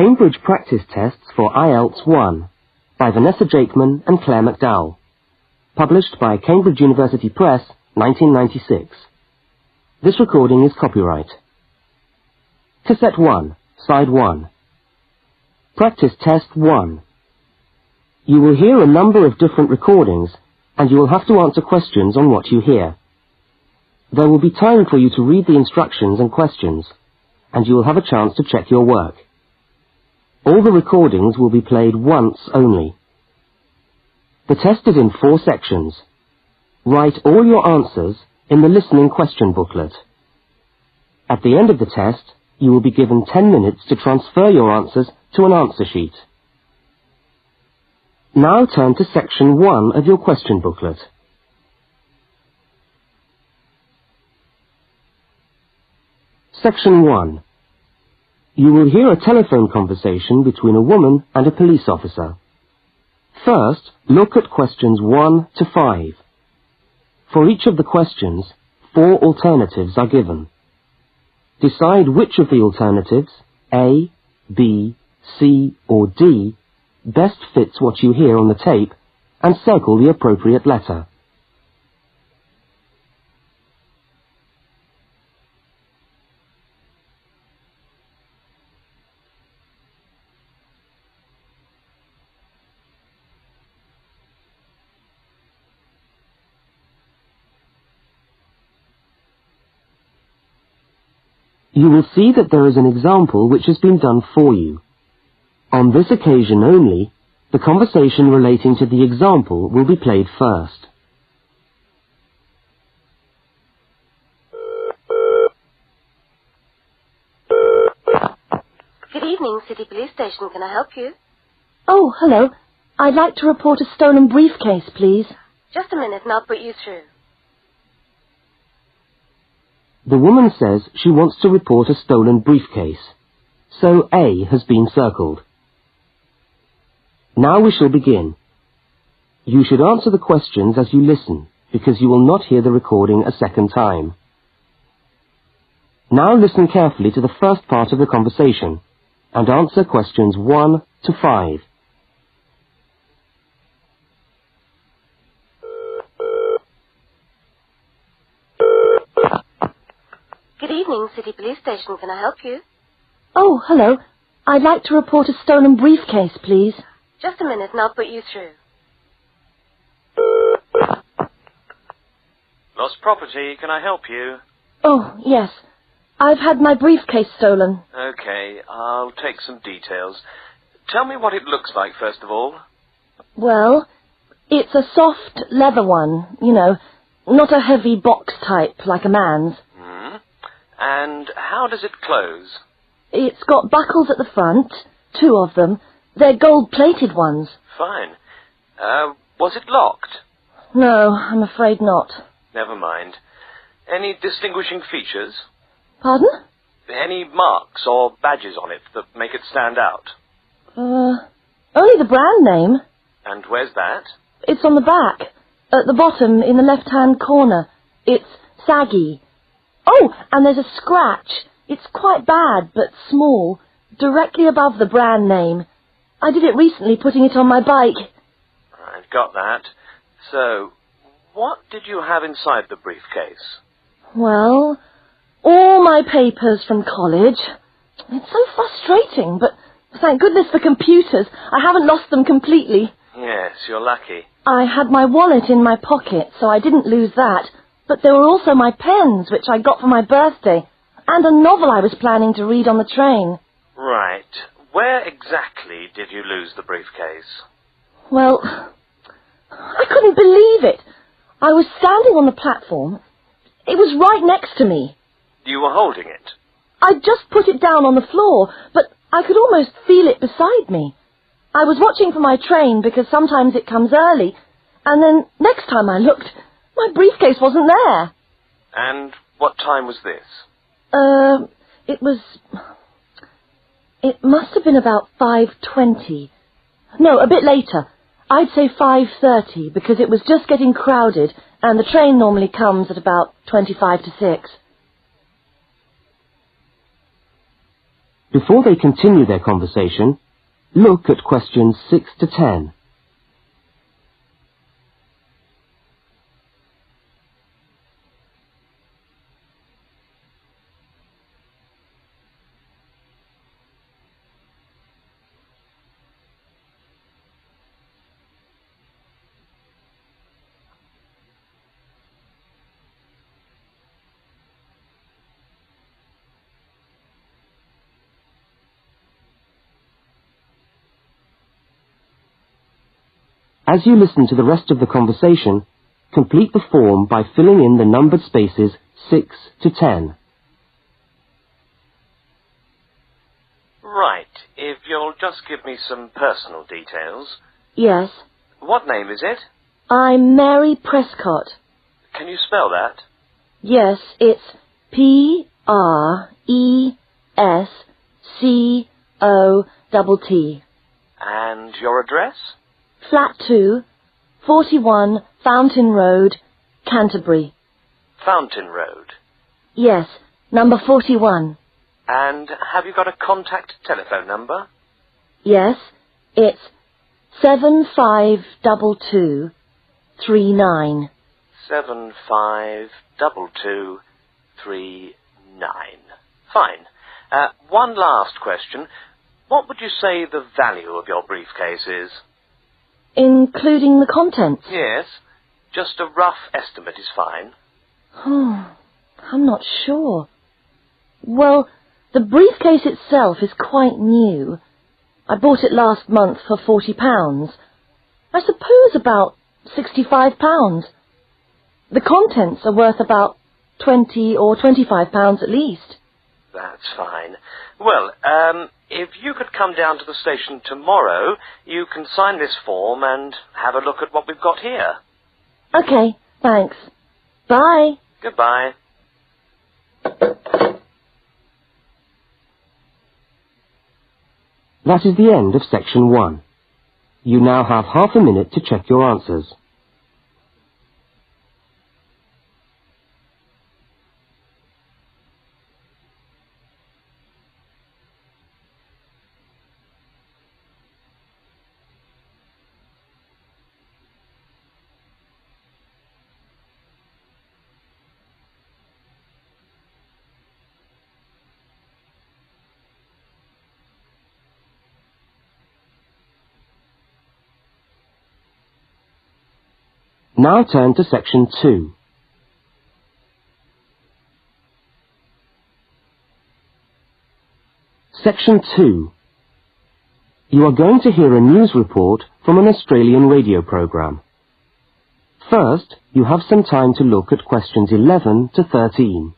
Cambridge Practice Tests for IELTS 1 by Vanessa Jakeman and Claire McDowell. Published by Cambridge University Press, 1996. This recording is copyright. Cassette 1, Side 1. Practice Test 1. You will hear a number of different recordings, and you will have to answer questions on what you hear. There will be time for you to read the instructions and questions, and you will have a chance to check your work. All the recordings will be played once only. The test is in 4 sections. Write all your answers in the listening question booklet. At the end of the test, you will be given 10 minutes to transfer your answers to an answer sheet. Now turn to section 1 of your question booklet. Section 1. You will hear a telephone conversation between a woman and a police officer. First, look at questions 1 to 5. For each of the questions, 4 alternatives are given. Decide which of the alternatives, A, B, C or D, best fits what you hear on the tape and circle the appropriate letter. You will see that there is an example which has been done for you. On this occasion only, the conversation relating to the example will be played first. Good evening, City Police Station. Can I help you? Oh, hello. I'd like to report a stolen briefcase, please. Just a minute and I'll put you through. The woman says she wants to report a stolen briefcase, so A has been circled. Now we shall begin. You should answer the questions as you listen, because you will not hear the recording a second time. Now listen carefully to the first part of the conversation, and answer questions 1 to 5. Good evening, City Police Station. Can I help you? Oh, hello. I'd like to report a stolen briefcase, please. Just a minute and I'll put you through. Lost property, can I help you? Oh, yes. I've had my briefcase stolen. Okay, I'll take some details. Tell me what it looks like, first of all. Well, it's a soft leather one, you know, not a heavy box type like a man's. And how does it close? It's got buckles at the front, 2 of them. They're gold-plated ones. Fine. Was it locked? No, I'm afraid not. Never mind. Any distinguishing features? Pardon? Any marks or badges on it that make it stand out? Only the brand name. And where's that? It's on the back, at the bottom in the left-hand corner. It's saggy. Oh, and there's a scratch. It's quite bad, but small, directly above the brand name. I did it recently, putting it on my bike. Right, got that. So, what did you have inside the briefcase? Well, all my papers from college. It's so frustrating, but thank goodness for computers. I haven't lost them completely. Yes, you're lucky. I had my wallet in my pocket, so I didn't lose that. But there were also my pens, which I got for my birthday, and a novel I was planning to read on the train. Right. Where exactly did you lose the briefcase? Well, I couldn't believe it. I was standing on the platform. It was right next to me. You were holding it? I'd just put it down on the floor, but I could almost feel it beside me. I was watching for my train because sometimes it comes early, and then next time I looked, my briefcase wasn't there. And what time was this? It must have been about 5:20. No, a bit later. I'd say 5:30 because it was just getting crowded and the train normally comes at about 25 to 6. Before they continue their conversation, look at questions 6 to 10. As you listen to the rest of the conversation, complete the form by filling in the numbered spaces 6 to 10. Right. If you'll just give me some personal details. Yes. What name is it? I'm Mary Prescott. Can you spell that? Yes, it's Prescott. And your address? Flat 2, 41 Fountain Road, Canterbury. Fountain Road. Yes, number 41. And have you got a contact telephone number? Yes, it's 752239. 752239. Fine. One last question. What would you say the value of your briefcase is? Including the contents? Yes. Just a rough estimate is fine. Oh, I'm not sure. Well, the briefcase itself is quite new. I bought it last month for £40. I suppose about £65. The contents are worth about £20 or £25 at least. That's fine. Well, if you could come down to the station tomorrow, you can sign this form and have a look at what we've got here. Okay, thanks. Bye. Goodbye. That is the end of section 1. You now have half a minute to check your answers. Now turn to section 2. Section 2. You are going to hear a news report from an Australian radio program. First, you have some time to look at questions 11 to 13.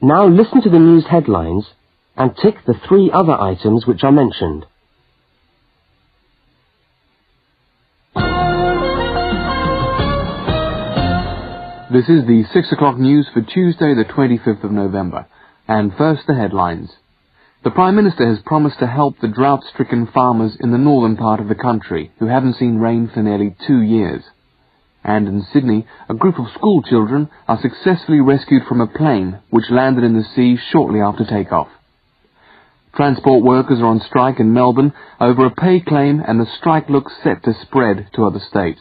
Now listen to the news headlines and tick the 3 other items which are mentioned. This is the 6 o'clock news for Tuesday the 25th of November. And first the headlines. The Prime Minister has promised to help the drought-stricken farmers in the northern part of the country who haven't seen rain for nearly 2 years. And in Sydney, a group of school children are successfully rescued from a plane which landed in the sea shortly after takeoff. Transport workers are on strike in Melbourne over a pay claim, and the strike looks set to spread to other states.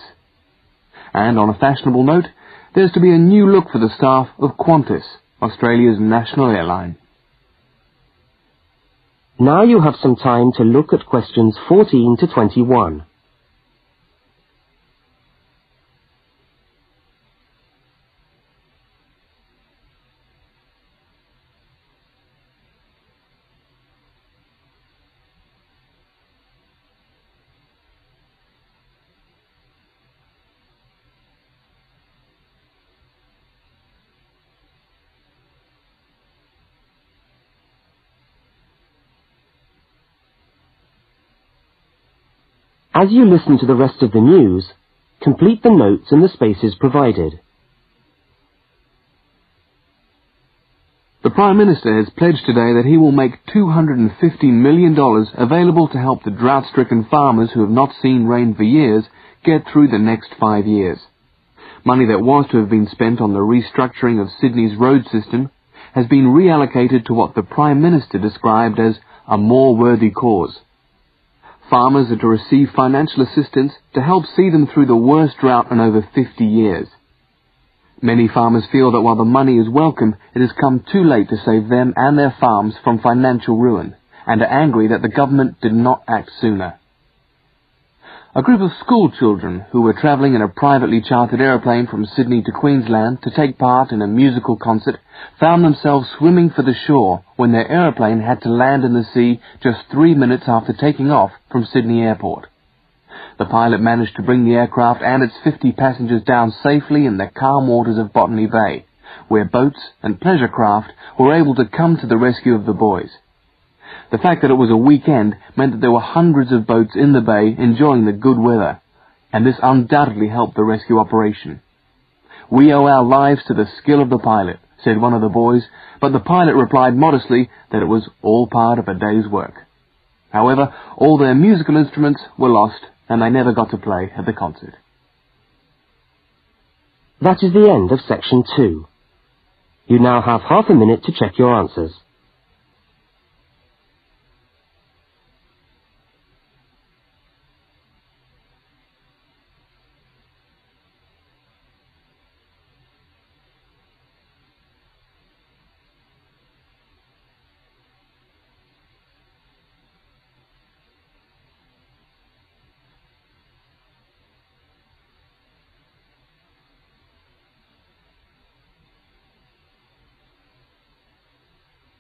And on a fashionable note, there's to be a new look for the staff of Qantas, Australia's national airline. Now you have some time to look at questions 14 to 21. As you listen to the rest of the news, complete the notes in the spaces provided. The Prime Minister has pledged today that he will make $250 million available to help the drought-stricken farmers who have not seen rain for years get through the next 5 years. Money that was to have been spent on the restructuring of Sydney's road system has been reallocated to what the Prime Minister described as a more worthy cause. Farmers are to receive financial assistance to help see them through the worst drought in over 50 years. Many farmers feel that while the money is welcome, it has come too late to save them and their farms from financial ruin, and are angry that the government did not act sooner. A group of school children who were travelling in a privately chartered aeroplane from Sydney to Queensland to take part in a musical concert found themselves swimming for the shore when their aeroplane had to land in the sea just 3 minutes after taking off from Sydney Airport. The pilot managed to bring the aircraft and its 50 passengers down safely in the calm waters of Botany Bay, where boats and pleasure craft were able to come to the rescue of the boys. The fact that it was a weekend meant that there were hundreds of boats in the bay enjoying the good weather, and this undoubtedly helped the rescue operation. "We owe our lives to the skill of the pilot," said one of the boys, but the pilot replied modestly that it was all part of a day's work. However, all their musical instruments were lost, and they never got to play at the concert. That is the end of section 2. You now have half a minute to check your answers.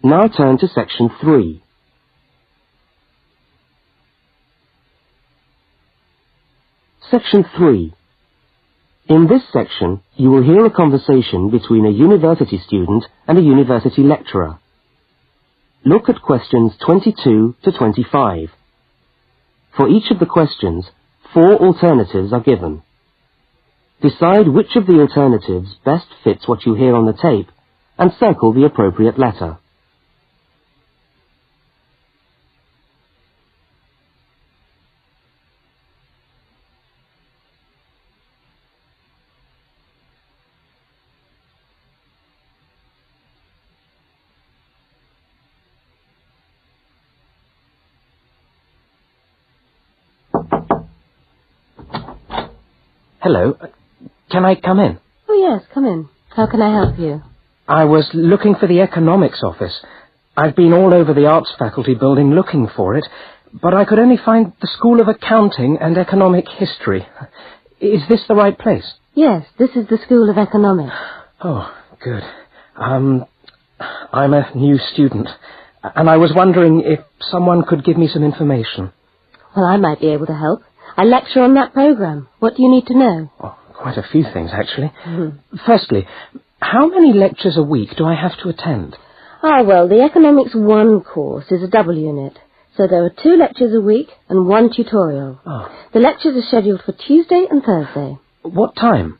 Now turn to section 3. Section 3. In this section, you will hear a conversation between a university student and a university lecturer. Look at questions 22 to 25. For each of the questions, 4 alternatives are given. Decide which of the alternatives best fits what you hear on the tape and circle the appropriate letter. Hello. Can I come in? Oh, yes, come in. How can I help you? I was looking for the economics office. I've been all over the arts faculty building looking for it, but I could only find the School of Accounting and Economic History. Is this the right place? Yes, this is the School of Economics. Oh, good. I'm a new student, and I was wondering if someone could give me some information. Well, I might be able to help. I lecture on that program. What do you need to know? Oh, quite a few things, actually. Firstly, how many lectures a week do I have to attend? Ah, well, the Economics 1 course is a double unit. So there are 2 lectures a week and 1 tutorial. Oh. The lectures are scheduled for Tuesday and Thursday. What time?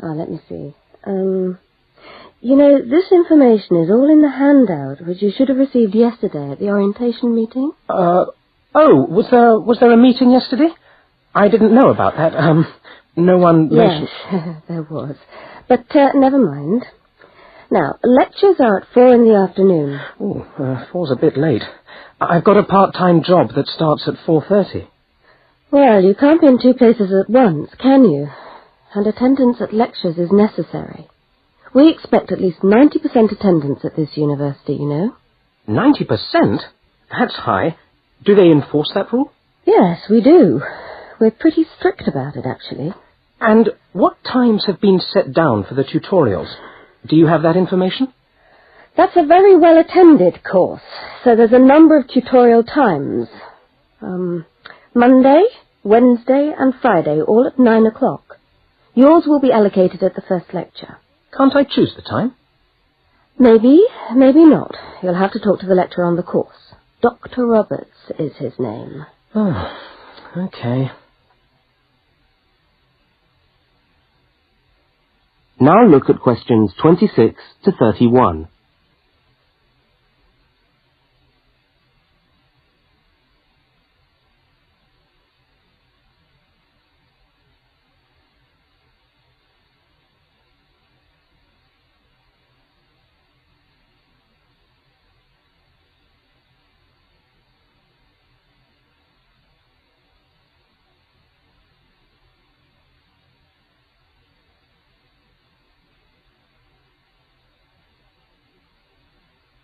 Let me see. You know, this information is all in the handout, which you should have received yesterday at the orientation meeting. Was there a meeting yesterday? I didn't know about that. No one mentioned... Yes, there was. But never mind. Now, lectures are at 4 in the afternoon. Oh, 4's a bit late. I've got a part-time job that starts at 4:30. Well, you can't be in 2 places at once, can you? And attendance at lectures is necessary. We expect at least 90% attendance at this university, you know. 90%? That's high. Do they enforce that rule? Yes, we do. We're pretty strict about it, actually. And what times have been set down for the tutorials? Do you have that information? That's a very well-attended course, so there's a number of tutorial times. Monday, Wednesday and Friday, all at 9 o'clock. Yours will be allocated at the first lecture. Can't I choose the time? Maybe, maybe not. You'll have to talk to the lecturer on the course. Dr. Roberts is his name. Oh, okay. Now look at questions 26 to 31.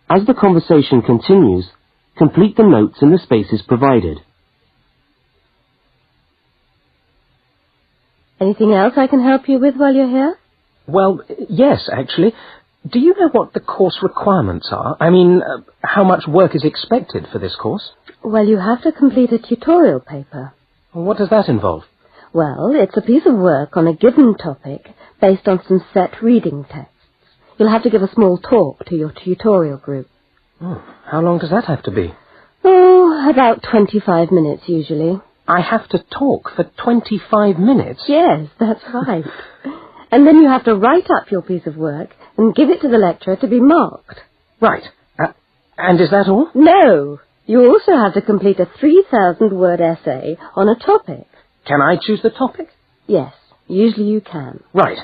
As the conversation continues, complete the notes in the spaces provided. Anything else I can help you with while you're here? Well, yes, actually. Do you know what the course requirements are? I mean, how much work is expected for this course? Well, you have to complete a tutorial paper. What does that involve? Well, it's a piece of work on a given topic based on some set reading texts. You'll have to give a small talk to your tutorial group. Oh, how long does that have to be? Oh, about 25 minutes usually. I have to talk for 25 minutes? Yes, that's right. And then you have to write up your piece of work and give it to the lecturer to be marked. Right. And is that all? No. You also have to complete a 3,000-word essay on a topic. Can I choose the topic? Yes, usually you can. Right.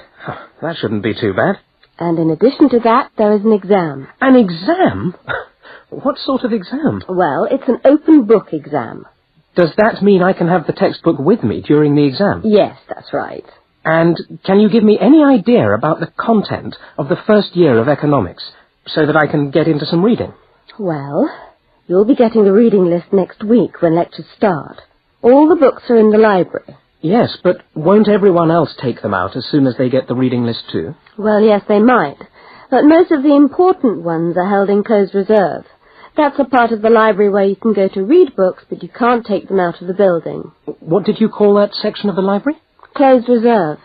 That shouldn't be too bad. And in addition to that, there is an exam. An exam? What sort of exam? Well, it's an open book exam. Does that mean I can have the textbook with me during the exam? Yes, that's right. And can you give me any idea about the content of the first year of economics, so that I can get into some reading? Well, you'll be getting the reading list next week when lectures start. All the books are in the library. Yes, but won't everyone else take them out as soon as they get the reading list too? Well, yes, they might. But most of the important ones are held in closed reserve. That's a part of the library where you can go to read books, but you can't take them out of the building. What did you call that section of the library? Closed reserve.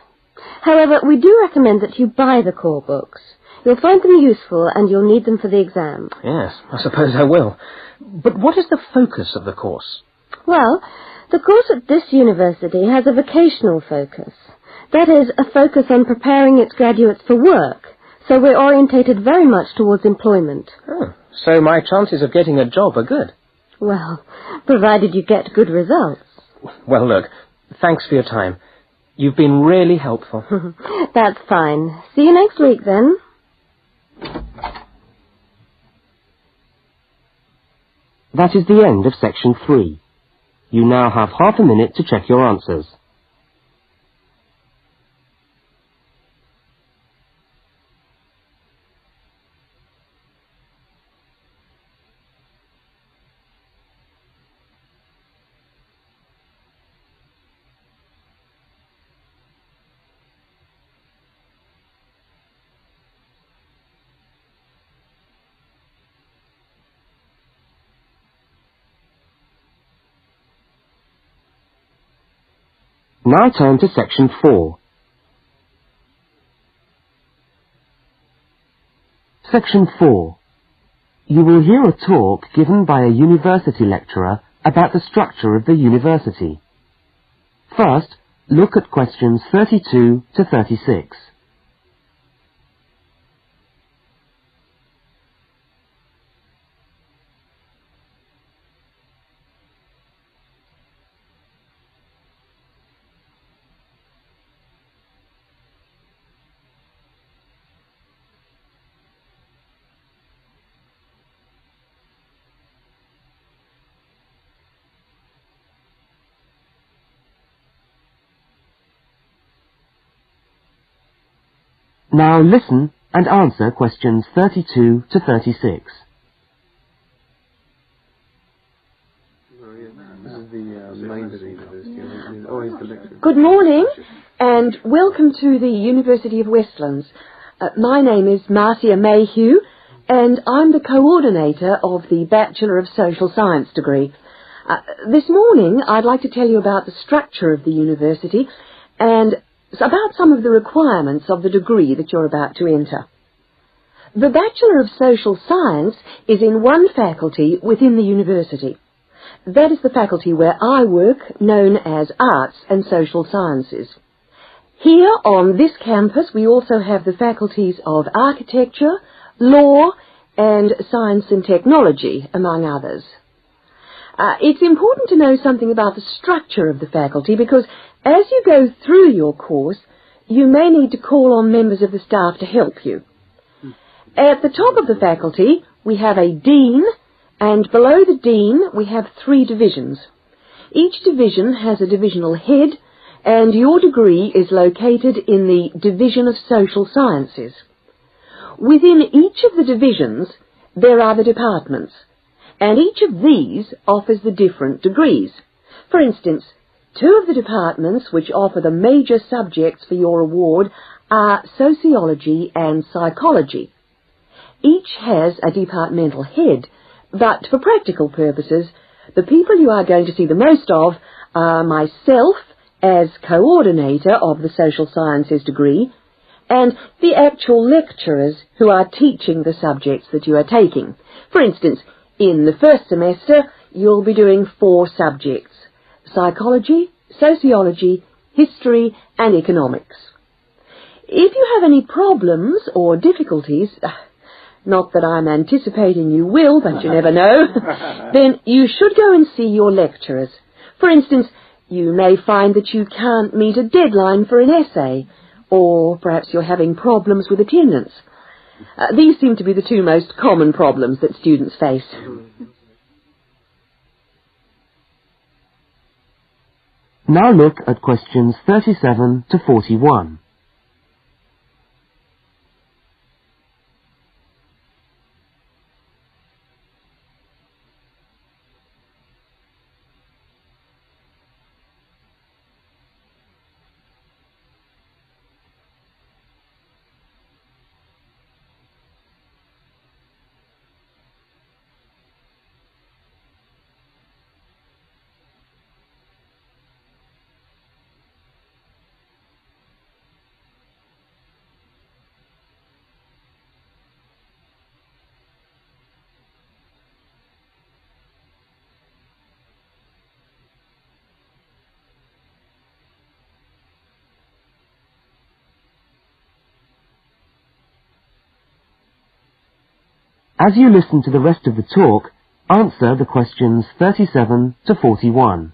However, we do recommend that you buy the core books. You'll find them useful and you'll need them for the exam. Yes, I suppose I will. But what is the focus of the course? Well, the course at this university has a vocational focus. That is, a focus on preparing its graduates for work. So we're orientated very much towards employment. Oh, so my chances of getting a job are good. Well, provided you get good results. Well, look, thanks for your time. You've been really helpful. That's fine. See you next week, then. That is the end of section 3. You now have half a minute to check your answers. Now turn to section 4. Section 4. You will hear a talk given by a university lecturer about the structure of the university. First, look at questions 32 to 36. Now listen and answer questions 32 to 36. Good morning and welcome to the University of Westlands. My name is Marcia Mayhew and I'm the coordinator of the Bachelor of Social Science degree. This morning I'd like to tell you about the structure of the university and about some of the requirements of the degree that you're about to enter. The Bachelor of Social Science is in one faculty within the university. That is the faculty where I work, known as Arts and Social Sciences. Here on this campus we also have the faculties of architecture, law and science and technology, among others. It's important to know something about the structure of the faculty because as you go through your course, you may need to call on members of the staff to help you. At the top of the faculty, we have a dean, and below the dean, we have 3 divisions. Each division has a divisional head, and your degree is located in the Division of Social Sciences. Within each of the divisions, there are the departments, and each of these offers the different degrees. For instance, 2 of the departments which offer the major subjects for your award are sociology and psychology. Each has a departmental head, but for practical purposes, the people you are going to see the most of are myself as coordinator of the social sciences degree, and the actual lecturers who are teaching the subjects that you are taking. For instance, in the first semester, you'll be doing 4 subjects: psychology, sociology, history, and economics. If you have any problems or difficulties, not that I'm anticipating you will, but you never know, then you should go and see your lecturers. For instance, you may find that you can't meet a deadline for an essay, or perhaps you're having problems with attendance. These seem to be the 2 most common problems that students face. Now look at questions 37 to 41. As you listen to the rest of the talk, answer the questions 37 to 41.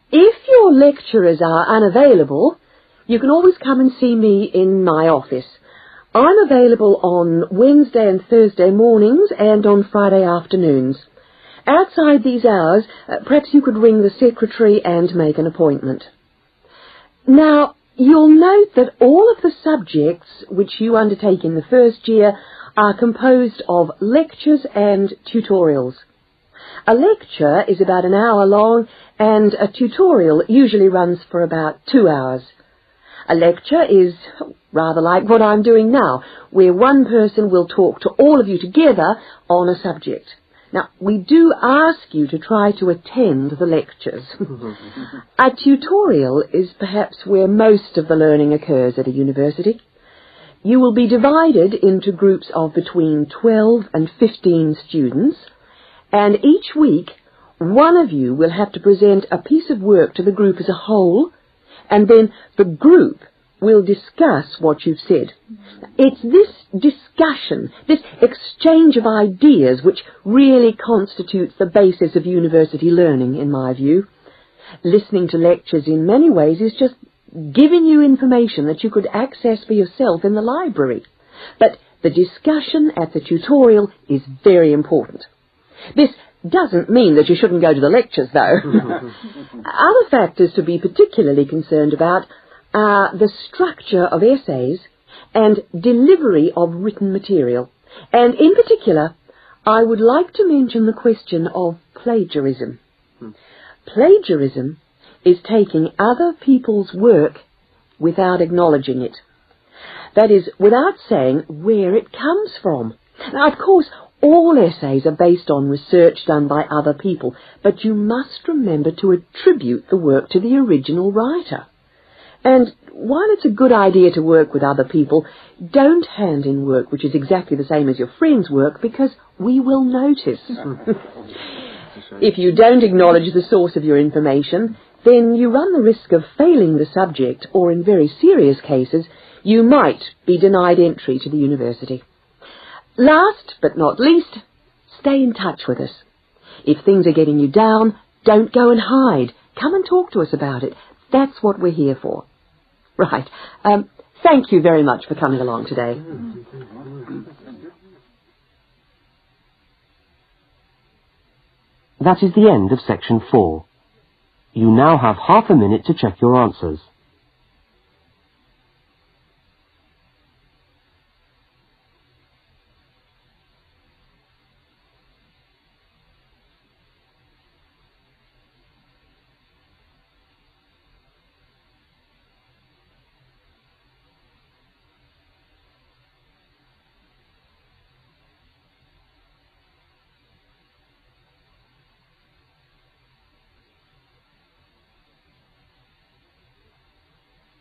If your lecturers are unavailable, you can always come and see me in my office. I'm available on Wednesday and Thursday mornings and on Friday afternoons. Outside these hours, perhaps you could ring the secretary and make an appointment. Now, you'll note that all of the subjects which you undertake in the first year are composed of lectures and tutorials. A lecture is about an hour long and a tutorial usually runs for about 2 hours. A lecture is rather like what I'm doing now, where one person will talk to all of you together on a subject. Now, we do ask you to try to attend the lectures. A tutorial is perhaps where most of the learning occurs at a university. You will be divided into groups of between 12 and 15 students, and each week one of you will have to present a piece of work to the group as a whole, and then the group will discuss what you've said. It's this discussion, this exchange of ideas, which really constitutes the basis of university learning, in my view. Listening to lectures in many ways is just giving you information that you could access for yourself in the library. But the discussion at the tutorial is very important. This doesn't mean that you shouldn't go to the lectures, though. Other factors to be particularly concerned about are the structure of essays and delivery of written material. And in particular, I would like to mention the question of plagiarism. Plagiarism is taking other people's work without acknowledging it. That is, without saying where it comes from. Now, of course, all essays are based on research done by other people, but you must remember to attribute the work to the original writer. And while it's a good idea to work with other people, don't hand in work which is exactly the same as your friend's work, because we will notice. If you don't acknowledge the source of your information, then you run the risk of failing the subject, or in very serious cases, you might be denied entry to the university. Last but not least, stay in touch with us. If things are getting you down, don't go and hide. Come and talk to us about it. That's what we're here for. Right. Thank you very much for coming along today. That is the end of section 4. You now have half a minute to check your answers.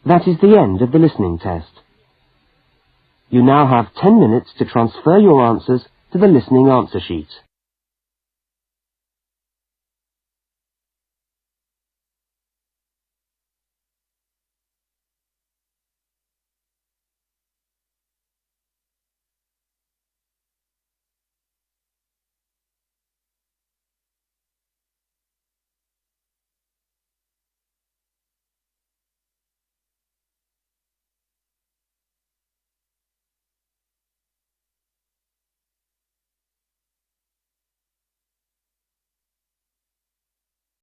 That is the end of the listening test. You now have 10 minutes to transfer your answers to the listening answer sheet.